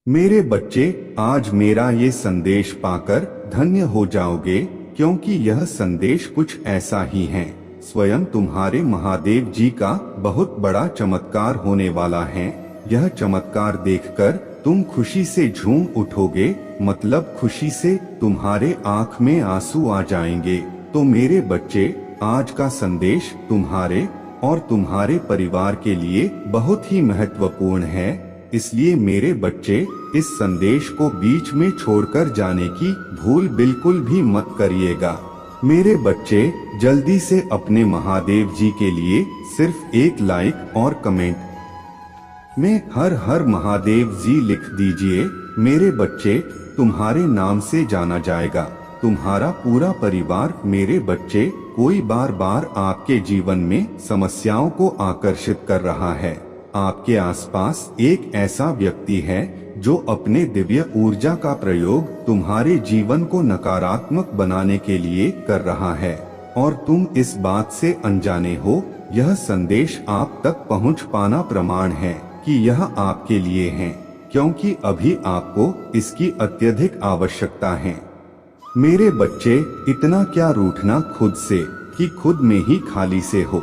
मेरे बच्चे, आज मेरा ये संदेश पाकर धन्य हो जाओगे, क्योंकि यह संदेश कुछ ऐसा ही है। स्वयं तुम्हारे महादेव जी का बहुत बड़ा चमत्कार होने वाला है। यह चमत्कार देखकर तुम खुशी से झूम उठोगे, मतलब खुशी से तुम्हारे आंख में आंसू आ जाएंगे। तो मेरे बच्चे, आज का संदेश तुम्हारे और तुम्हारे परिवार के लिए बहुत ही महत्वपूर्ण है। इसलिए मेरे बच्चे, इस संदेश को बीच में छोड़कर जाने की भूल बिल्कुल भी मत करिएगा। मेरे बच्चे, जल्दी से अपने महादेव जी के लिए सिर्फ एक लाइक और कमेंट में हर हर महादेव जी लिख दीजिए। मेरे बच्चे, तुम्हारे नाम से जाना जाएगा तुम्हारा पूरा परिवार। मेरे बच्चे, कोई बार बार आपके जीवन में समस्याओं को आकर्षित कर रहा है। आपके आसपास एक ऐसा व्यक्ति है जो अपने दिव्य ऊर्जा का प्रयोग तुम्हारे जीवन को नकारात्मक बनाने के लिए कर रहा है, और तुम इस बात से अनजाने हो। यह संदेश आप तक पहुंच पाना प्रमाण है कि यह आपके लिए है, क्योंकि अभी आपको इसकी अत्यधिक आवश्यकता है। मेरे बच्चे, इतना क्या रूठना खुद से कि खुद में ही खाली से हो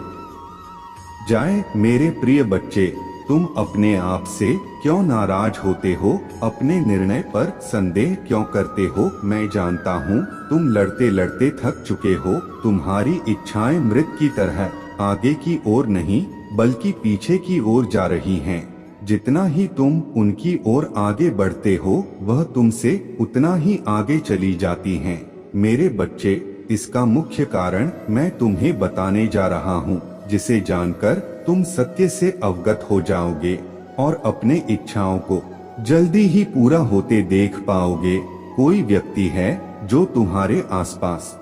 जाए। मेरे प्रिय बच्चे, तुम अपने आप से क्यों नाराज होते हो? अपने निर्णय पर संदेह क्यों करते हो? मैं जानता हूँ तुम लड़ते लड़ते थक चुके हो। तुम्हारी इच्छाएं मृत की तरह आगे की ओर नहीं बल्कि पीछे की ओर जा रही हैं। जितना ही तुम उनकी ओर आगे बढ़ते हो, वह तुमसे उतना ही आगे चली जाती हैं। मेरे बच्चे, इसका मुख्य कारण मैं तुम्हें बताने जा रहा हूँ, जिसे जानकर तुम सत्य से अवगत हो जाओगे और अपने इच्छाओं को जल्दी ही पूरा होते देख पाओगे। कोई व्यक्ति है जो तुम्हारे आसपास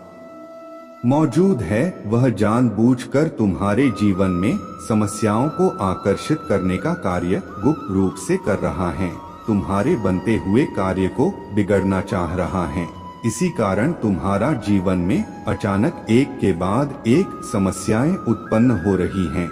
मौजूद है, वह जानबूझकर तुम्हारे जीवन में समस्याओं को आकर्षित करने का कार्य गुप्त रूप से कर रहा है। तुम्हारे बनते हुए कार्य को बिगड़ना चाह रहा है। इसी कारण तुम्हारा जीवन में अचानक एक के बाद एक समस्याएं उत्पन्न हो रही हैं।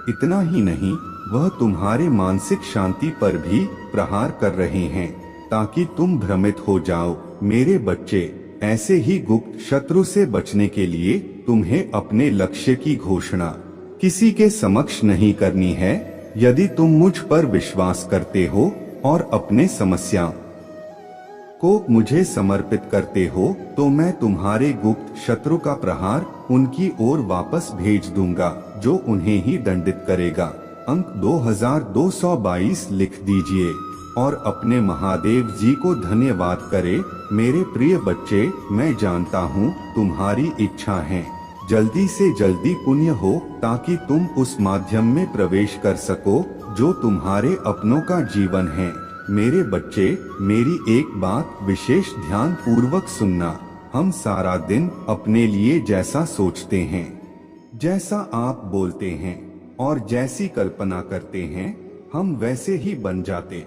इतना ही नहीं, वह तुम्हारे मानसिक शांति पर भी प्रहार कर रहे हैं ताकि तुम भ्रमित हो जाओ। मेरे बच्चे, ऐसे ही गुप्त शत्रु से बचने के लिए तुम्हें अपने लक्ष्य की घोषणा किसी के समक्ष नहीं करनी है। यदि तुम मुझ पर विश्वास करते हो और अपने समस्याओं को मुझे समर्पित करते हो, तो मैं तुम्हारे गुप्त शत्रु का प्रहार उनकी ओर वापस भेज दूंगा, जो उन्हें ही दंडित करेगा। अंक 2222 लिख दीजिए और अपने महादेव जी को धन्यवाद करें। मेरे प्रिय बच्चे, मैं जानता हूँ तुम्हारी इच्छा है जल्दी से जल्दी पुण्य हो, ताकि तुम उस माध्यम में प्रवेश कर सको जो तुम्हारे अपनों का जीवन है। मेरे बच्चे, मेरी एक बात विशेष ध्यान पूर्वक सुनना। हम सारा दिन अपने लिए जैसा सोचते हैं, जैसा आप बोलते हैं और जैसी कल्पना करते हैं, हम वैसे ही बन जाते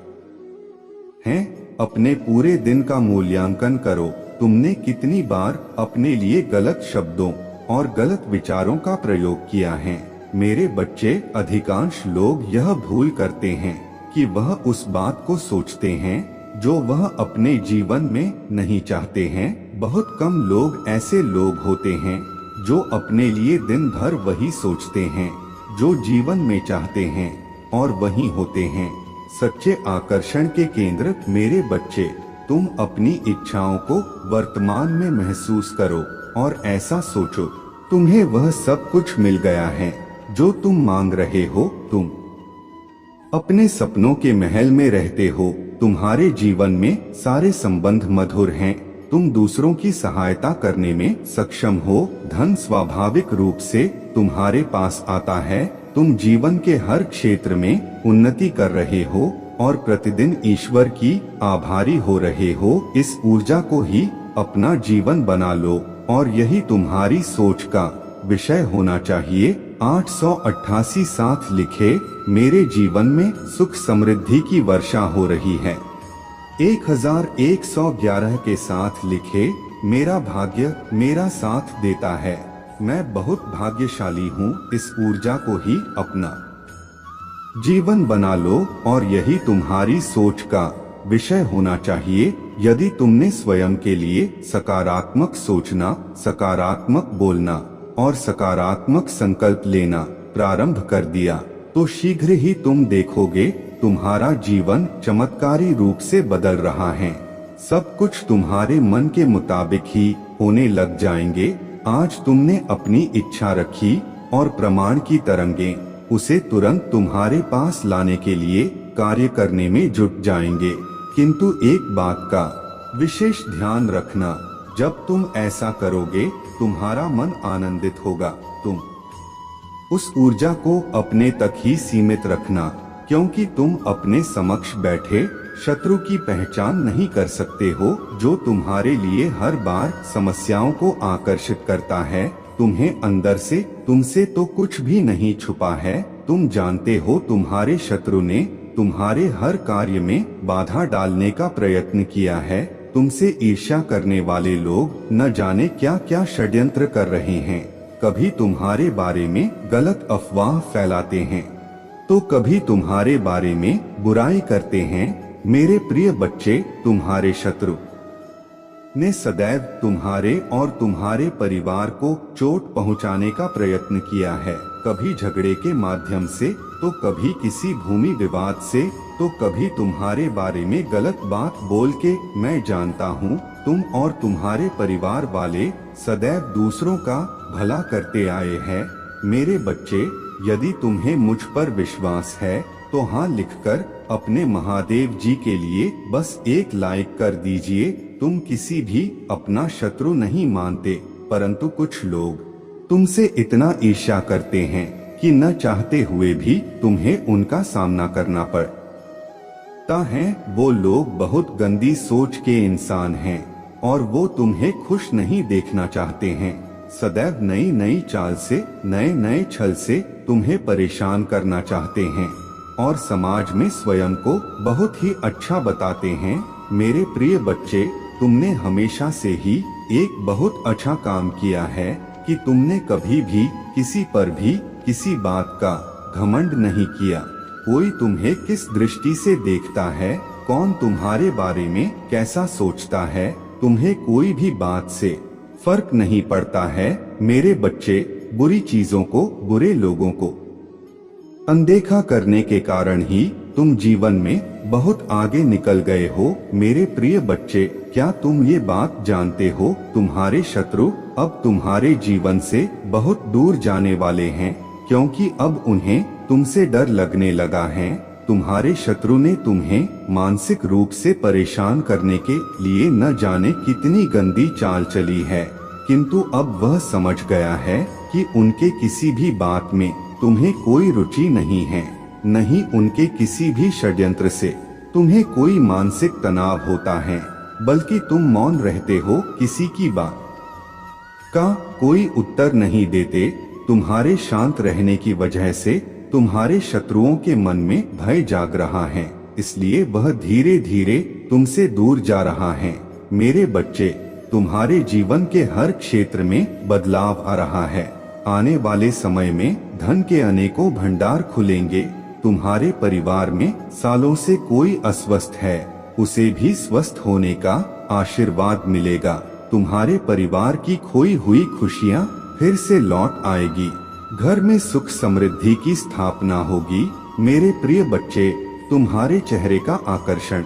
हैं। अपने पूरे दिन का मूल्यांकन करो। तुमने कितनी बार अपने लिए गलत शब्दों और गलत विचारों का प्रयोग किया है? मेरे बच्चे, अधिकांश लोग यह भूल करते हैं कि वह उस बात को सोचते हैं जो वह अपने जीवन में नहीं चाहते हैं। बहुत कम लोग ऐसे लोग होते हैं जो अपने लिए दिन भर वही सोचते हैं जो जीवन में चाहते हैं और वही होते हैं सच्चे आकर्षण के केंद्र। मेरे बच्चे, तुम अपनी इच्छाओं को वर्तमान में महसूस करो और ऐसा सोचो तुम्हें वह सब कुछ मिल गया है जो तुम मांग रहे हो। तुम अपने सपनों के महल में रहते हो। तुम्हारे जीवन में सारे संबंध मधुर हैं। तुम दूसरों की सहायता करने में सक्षम हो। धन स्वाभाविक रूप से तुम्हारे पास आता है। तुम जीवन के हर क्षेत्र में उन्नति कर रहे हो और प्रतिदिन ईश्वर की आभारी हो रहे हो। इस ऊर्जा को ही अपना जीवन बना लो और यही तुम्हारी सोच का विषय होना चाहिए। 888 साथ लिखे, मेरे जीवन में सुख समृद्धि की वर्षा हो रही है। 1111 के साथ लिखे, मेरा भाग्य मेरा साथ देता है। मैं बहुत भाग्यशाली हूँ। इस ऊर्जा को ही अपना जीवन बना लो और यही तुम्हारी सोच का विषय होना चाहिए। यदि तुमने स्वयं के लिए सकारात्मक सोचना, सकारात्मक बोलना और सकारात्मक संकल्प लेना प्रारंभ कर दिया तो शीघ्र ही तुम देखोगे तुम्हारा जीवन चमत्कारी रूप से बदल रहा है। सब कुछ तुम्हारे मन के मुताबिक ही होने लग जाएंगे। आज तुमने अपनी इच्छा रखी और प्रमाण की तरंगें उसे तुरंत तुम्हारे पास लाने के लिए कार्य करने में जुट जाएंगे। किंतु एक बात का विशेष ध्यान रखना, जब तुम ऐसा करोगे तुम्हारा मन आनंदित होगा। तुम उस ऊर्जा को अपने तक ही सीमित रखना, क्योंकि तुम अपने समक्ष बैठे शत्रु की पहचान नहीं कर सकते हो, जो तुम्हारे लिए हर बार समस्याओं को आकर्षित करता है। तुम्हें अंदर से तुमसे तो कुछ भी नहीं छुपा है। तुम जानते हो तुम्हारे शत्रु ने तुम्हारे हर कार्य में बाधा डालने का प्रयत्न किया है। तुमसे ईर्ष्या करने वाले लोग न जाने क्या क्या षड्यंत्र कर रहे हैं। कभी तुम्हारे बारे में गलत अफवाह फैलाते हैं तो कभी तुम्हारे बारे में बुराई करते हैं। मेरे प्रिय बच्चे, तुम्हारे शत्रु ने सदैव तुम्हारे और तुम्हारे परिवार को चोट पहुंचाने का प्रयत्न किया है। कभी झगड़े के माध्यम से तो कभी किसी भूमि विवाद से तो कभी तुम्हारे बारे में गलत बात बोल के। मैं जानता हूँ तुम और तुम्हारे परिवार वाले सदैव दूसरों का भला करते आए हैं। मेरे बच्चे, यदि तुम्हें मुझ पर विश्वास है तो हाँ लिखकर अपने महादेव जी के लिए बस एक लाइक कर दीजिए। तुम किसी भी अपना शत्रु नहीं मानते, परंतु कुछ लोग तुमसे इतना ईर्ष्या करते हैं कि न चाहते हुए भी तुम्हें उनका सामना करना पड़ता है। वो लोग बहुत गंदी सोच के इंसान हैं और वो तुम्हें खुश नहीं देखना चाहते हैं। सदैव नई नई चाल से, नए नए छल से तुम्हें परेशान करना चाहते हैं और समाज में स्वयं को बहुत ही अच्छा बताते हैं। मेरे प्रिय बच्चे, तुमने हमेशा से ही एक बहुत अच्छा काम किया है कि तुमने कभी भी किसी पर भी किसी बात का घमंड नहीं किया। कोई तुम्हें किस दृष्टि से देखता है, कौन तुम्हारे बारे में कैसा सोचता है, तुम्हें कोई भी बात से फर्क नहीं पड़ता है। मेरे बच्चे, बुरी चीजों को, बुरे लोगों को अनदेखा करने के कारण ही तुम जीवन में बहुत आगे निकल गए हो। मेरे प्रिय बच्चे, क्या तुम ये बात जानते हो, तुम्हारे शत्रु अब तुम्हारे जीवन से बहुत दूर जाने वाले हैं, क्योंकि अब उन्हें तुमसे डर लगने लगा है। तुम्हारे शत्रु ने तुम्हें मानसिक रूप से परेशान करने के लिए न जाने कितनी गंदी चाल चली है, किंतु अब वह समझ गया है कि उनके किसी भी बात में तुम्हें कोई रुचि नहीं है, नहीं उनके किसी भी षड्यंत्र से तुम्हें कोई मानसिक तनाव होता है, बल्कि तुम मौन रहते हो, किसी की बात का कोई उत्तर नहीं देते। तुम्हारे शांत रहने की वजह से तुम्हारे शत्रुओं के मन में भय जाग रहा है, इसलिए वह धीरे धीरे तुमसे दूर जा रहा है। मेरे बच्चे, तुम्हारे जीवन के हर क्षेत्र में बदलाव आ रहा है। आने वाले समय में धन के अनेकों भंडार खुलेंगे। तुम्हारे परिवार में सालों से कोई अस्वस्थ है, उसे भी स्वस्थ होने का आशीर्वाद मिलेगा। तुम्हारे परिवार की खोई हुई खुशियाँ फिर से लौट आएगी। घर में सुख समृद्धि की स्थापना होगी। मेरे प्रिय बच्चे, तुम्हारे चेहरे का आकर्षण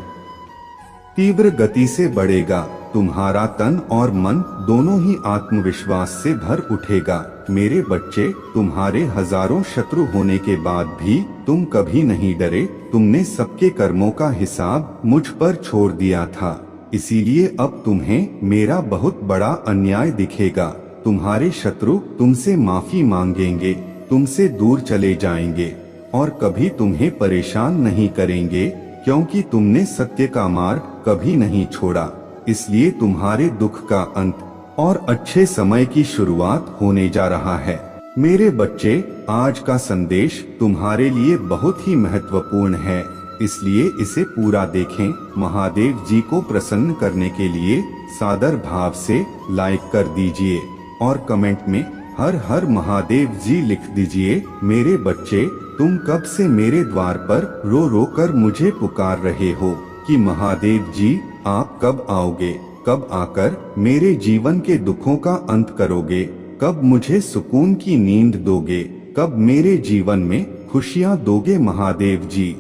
तीव्र गति से बढ़ेगा। तुम्हारा तन और मन दोनों ही आत्मविश्वास से भर उठेगा। मेरे बच्चे, तुम्हारे हजारों शत्रु होने के बाद भी तुम कभी नहीं डरे। तुमने सबके कर्मों का हिसाब मुझ पर छोड़ दिया था, इसीलिए अब तुम्हें मेरा बहुत बड़ा अन्याय दिखेगा। तुम्हारे शत्रु तुमसे माफी मांगेंगे, तुमसे दूर चले जाएंगे और कभी तुम्हें परेशान नहीं करेंगे, क्योंकि तुमने सत्य का मार्ग कभी नहीं छोड़ा। इसलिए तुम्हारे दुख का अंत और अच्छे समय की शुरुआत होने जा रहा है। मेरे बच्चे, आज का संदेश तुम्हारे लिए बहुत ही महत्वपूर्ण है, इसलिए इसे पूरा देखें। महादेव जी को प्रसन्न करने के लिए सादर भाव से लाइक कर दीजिए और कमेंट में हर हर महादेव जी लिख दीजिए। मेरे बच्चे, तुम कब से मेरे द्वार पर रो रो कर मुझे पुकार रहे हो, कि महादेव जी आप कब आओगे, कब आकर मेरे जीवन के दुखों का अंत करोगे, कब मुझे सुकून की नींद दोगे, कब मेरे जीवन में खुशियां दोगे महादेव जी।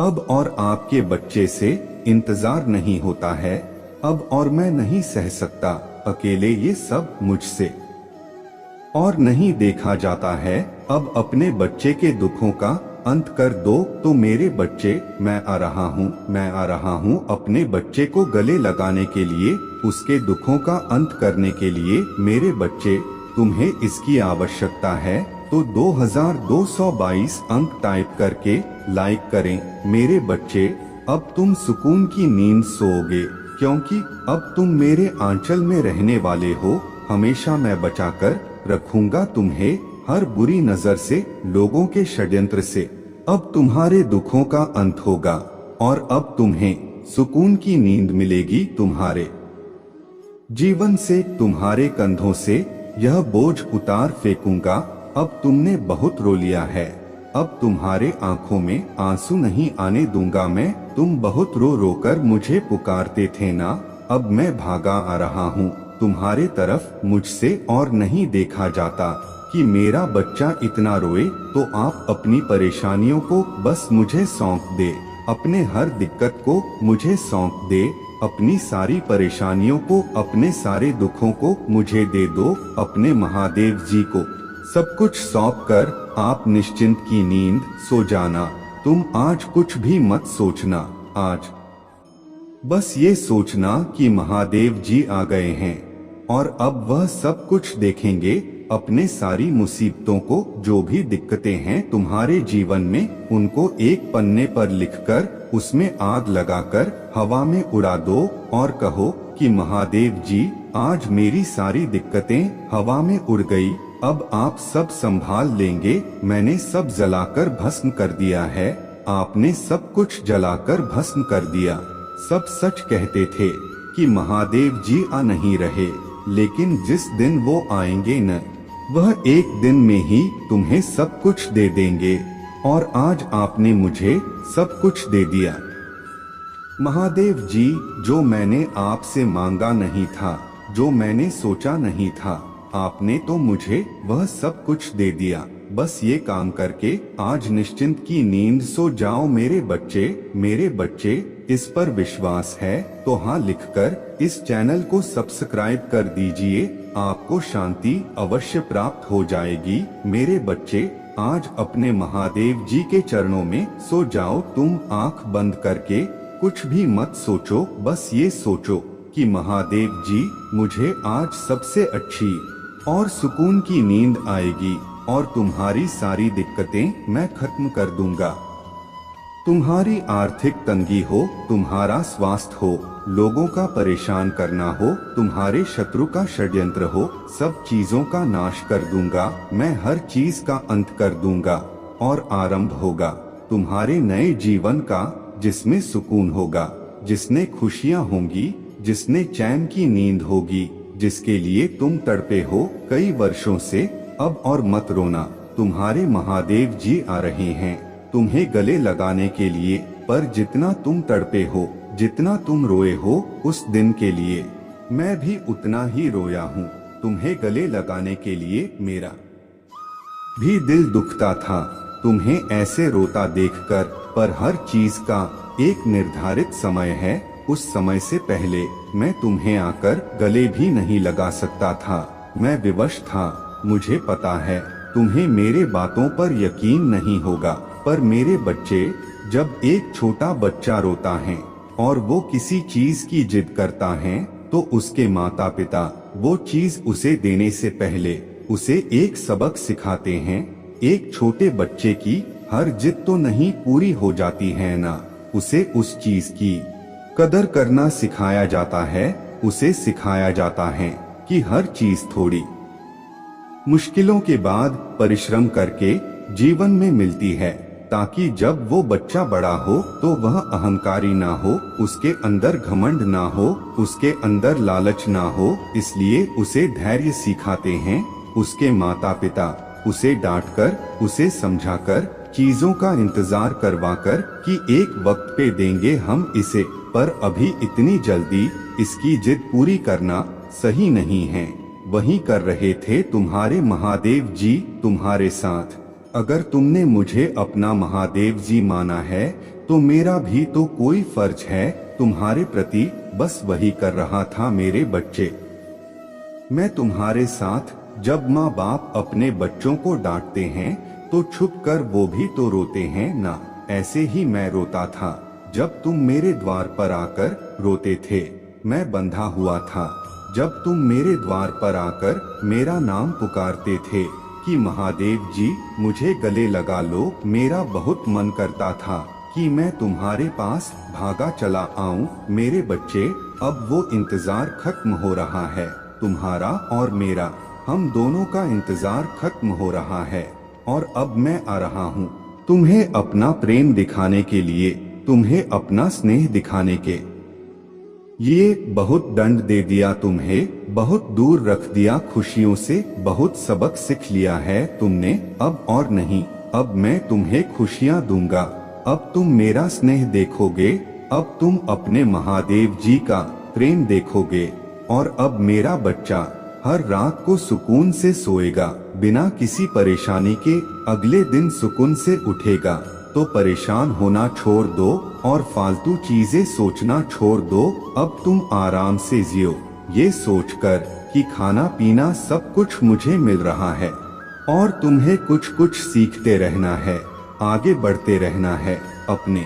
अब और आपके बच्चे से इंतजार नहीं होता है, अब और मैं नहीं सह सकता अकेले ये सब मुझसे, और नहीं देखा जाता है। अब अपने बच्चे के दुखों का अंत कर दो तो मेरे बच्चे, मैं आ रहा हूँ, मैं आ रहा हूँ अपने बच्चे को गले लगाने के लिए, उसके दुखों का अंत करने के लिए। मेरे बच्चे, तुम्हें इसकी आवश्यकता है तो 2222 अंक टाइप करके लाइक करें। मेरे बच्चे, अब तुम सुकून की नींद सोओगे, क्योंकि अब तुम मेरे आंचल में रहने वाले हो। हमेशा मैं बचाकर रखूंगा तुम्हें हर बुरी नजर से, लोगों के षड्यंत्र से। अब तुम्हारे दुखों का अंत होगा और अब तुम्हें सुकून की नींद मिलेगी। तुम्हारे जीवन से, तुम्हारे कंधों से यह बोझ उतार फेंकूंगा। अब तुमने बहुत रो लिया है, अब तुम्हारे आंखों में आंसू नहीं आने दूंगा मैं। तुम बहुत रो रो कर मुझे पुकारते थे ना, अब मैं भागा आ रहा हूँ तुम्हारे तरफ। मुझसे और नहीं देखा जाता कि मेरा बच्चा इतना रोए, तो आप अपनी परेशानियों को बस मुझे सौंप दे, अपने हर दिक्कत को मुझे सौंप दे, अपनी सारी परेशानियों को, अपने सारे दुखों को मुझे दे दो, अपने महादेव जी को सब कुछ सौंप कर आप निश्चिंत की नींद सो जाना। तुम आज कुछ भी मत सोचना, आज बस ये सोचना कि महादेव जी आ गए हैं और अब वह सब कुछ देखेंगे। अपने सारी मुसीबतों को, जो भी दिक्कतें हैं तुम्हारे जीवन में, उनको एक पन्ने पर लिखकर उसमें आग लगाकर हवा में उड़ा दो और कहो कि महादेव जी आज मेरी सारी दिक्कतें हवा में उड़ गई, अब आप सब संभाल लेंगे। मैंने सब जलाकर भस्म कर दिया है, आपने सब कुछ जलाकर भस्म कर दिया। सब सच कहते थे कि महादेव जी आ नहीं रहे, लेकिन जिस दिन वो आएंगे न, वह एक दिन में ही तुम्हें सब कुछ दे देंगे। और आज आपने मुझे सब कुछ दे दिया महादेव जी। जो मैंने आपसे मांगा नहीं था, जो मैंने सोचा नहीं था, आपने तो मुझे वह सब कुछ दे दिया। बस ये काम करके आज निश्चिंत की नींद सो जाओ मेरे बच्चे। मेरे बच्चे, इस पर विश्वास है तो हाँ लिखकर इस चैनल को सब्सक्राइब कर दीजिए, आपको शांति अवश्य प्राप्त हो जाएगी। मेरे बच्चे, आज अपने महादेव जी के चरणों में सो जाओ। तुम आंख बंद करके कुछ भी मत सोचो, बस ये सोचो कि महादेव जी मुझे आज सबसे अच्छी और सुकून की नींद आएगी और तुम्हारी सारी दिक्कतें मैं खत्म कर दूंगा। तुम्हारी आर्थिक तंगी हो, तुम्हारा स्वास्थ्य हो, लोगों का परेशान करना हो, तुम्हारे शत्रु का षड्यंत्र हो, सब चीजों का नाश कर दूंगा मैं। हर चीज का अंत कर दूंगा और आरंभ होगा तुम्हारे नए जीवन का, जिसमें सुकून होगा, जिसमें खुशियां होंगी, जिसमें चैन की नींद होगी, जिसके लिए तुम तड़पे हो कई वर्षों से। अब और मत रोना, तुम्हारे महादेव जी आ रहे हैं तुम्हें गले लगाने के लिए। पर जितना तुम तड़पे हो, जितना तुम रोए हो उस दिन के लिए, मैं भी उतना ही रोया हूँ तुम्हें गले लगाने के लिए। मेरा भी दिल दुखता था तुम्हें ऐसे रोता देखकर, पर हर चीज का एक निर्धारित समय है। उस समय से पहले मैं तुम्हें आकर गले भी नहीं लगा सकता था, मैं विवश था। मुझे पता है तुम्हें मेरे बातों पर यकीन नहीं होगा, पर मेरे बच्चे, जब एक छोटा बच्चा रोता है और वो किसी चीज की जिद करता है, तो उसके माता पिता वो चीज उसे देने से पहले उसे एक सबक सिखाते हैं। एक छोटे बच्चे की हर जिद तो नहीं पूरी हो जाती है ना, उसे उस चीज की कदर करना सिखाया जाता है। उसे सिखाया जाता है कि हर चीज थोड़ी मुश्किलों के बाद परिश्रम करके जीवन में मिलती है, ताकि जब वो बच्चा बड़ा हो तो वह अहंकारी ना हो, उसके अंदर घमंड ना हो, उसके अंदर लालच ना हो। इसलिए उसे धैर्य सिखाते हैं उसके माता पिता, उसे डांटकर, उसे समझाकर चीजों का इंतजार करवाकर कि एक वक्त पे देंगे हम इसे, पर अभी इतनी जल्दी इसकी जिद पूरी करना सही नहीं है। वही कर रहे थे तुम्हारे महादेव जी तुम्हारे साथ। अगर तुमने मुझे अपना महादेव जी माना है तो मेरा भी तो कोई फर्ज है तुम्हारे प्रति, बस वही कर रहा था मेरे बच्चे। मैं तुम्हारे साथ, जब माँ बाप अपने बच्चों को डांटते हैं तो छुप कर वो भी तो रोते हैं ना, ऐसे ही मैं रोता था जब तुम मेरे द्वार पर आकर रोते थे। मैं बंधा हुआ था जब तुम मेरे द्वार पर आकर मेरा नाम पुकारते थे कि महादेव जी मुझे गले लगा लो। मेरा बहुत मन करता था कि मैं तुम्हारे पास भागा चला आऊं। मेरे बच्चे, अब वो इंतजार खत्म हो रहा है, तुम्हारा और मेरा, हम दोनों का इंतजार खत्म हो रहा है। और अब मैं आ रहा हूँ तुम्हें अपना प्रेम दिखाने के लिए, तुम्हें अपना स्नेह दिखाने के। ये बहुत दंड दे दिया तुम्हें, बहुत दूर रख दिया खुशियों से, बहुत सबक सीख लिया है तुमने। अब और नहीं, अब मैं तुम्हें खुशियाँ दूंगा। अब तुम मेरा स्नेह देखोगे, अब तुम अपने महादेव जी का प्रेम देखोगे। और अब मेरा बच्चा हर रात को सुकून से सोएगा, बिना किसी परेशानी के अगले दिन सुकून से उठेगा। तो परेशान होना छोड़ दो और फालतू चीजें सोचना छोड़ दो। अब तुम आराम से जियो, ये सोचकर कि खाना पीना सब कुछ मुझे मिल रहा है और तुम्हें कुछ कुछ सीखते रहना है, आगे बढ़ते रहना है। अपने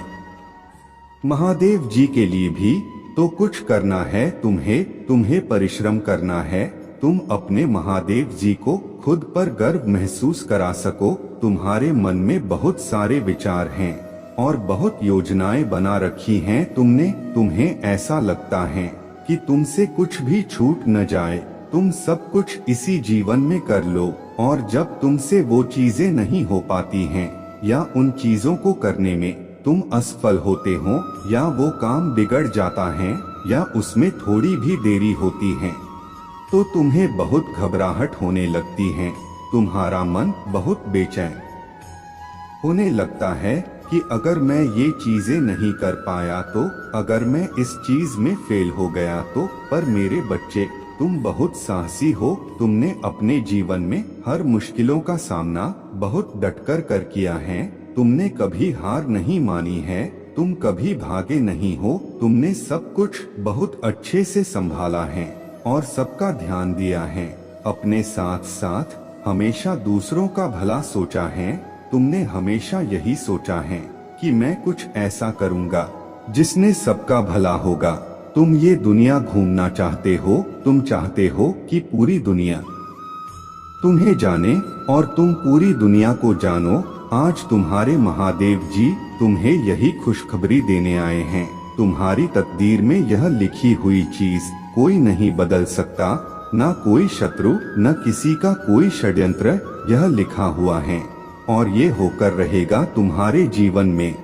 महादेव जी के लिए भी तो कुछ करना है तुम्हें परिश्रम करना है। तुम अपने महादेव जी को खुद पर गर्व महसूस करा सको। तुम्हारे मन में बहुत सारे विचार हैं और बहुत योजनाएं बना रखी हैं तुमने। तुम्हें ऐसा लगता है कि तुमसे कुछ भी छूट न जाए, तुम सब कुछ इसी जीवन में कर लो। और जब तुमसे वो चीजें नहीं हो पाती हैं या उन चीजों को करने में तुम असफल होते हो या वो काम बिगड़ जाता है या उसमें थोड़ी भी देरी होती है, तो तुम्हें बहुत घबराहट होने लगती है। तुम्हारा मन बहुत बेचैन होने लगता है कि अगर मैं ये चीजें नहीं कर पाया तो, अगर मैं इस चीज में फेल हो गया तो। पर मेरे बच्चे, तुम बहुत साहसी हो। तुमने अपने जीवन में हर मुश्किलों का सामना बहुत डटकर कर किया है। तुमने कभी हार नहीं मानी है, तुम कभी भागे नहीं हो। तुमने सब कुछ बहुत अच्छे से संभाला है और सबका ध्यान दिया है। अपने साथ साथ हमेशा दूसरों का भला सोचा है। तुमने हमेशा यही सोचा है कि मैं कुछ ऐसा करूँगा जिसने सबका भला होगा। तुम ये दुनिया घूमना चाहते हो, तुम चाहते हो कि पूरी दुनिया तुम्हें जाने और तुम पूरी दुनिया को जानो। आज तुम्हारे महादेव जी तुम्हें यही खुशखबरी देने आए हैं। तुम्हारी तकदीर में यह लिखी हुई चीज कोई नहीं बदल सकता, न कोई शत्रु, न किसी का कोई षड्यंत्र। यह लिखा हुआ है और ये होकर रहेगा तुम्हारे जीवन में।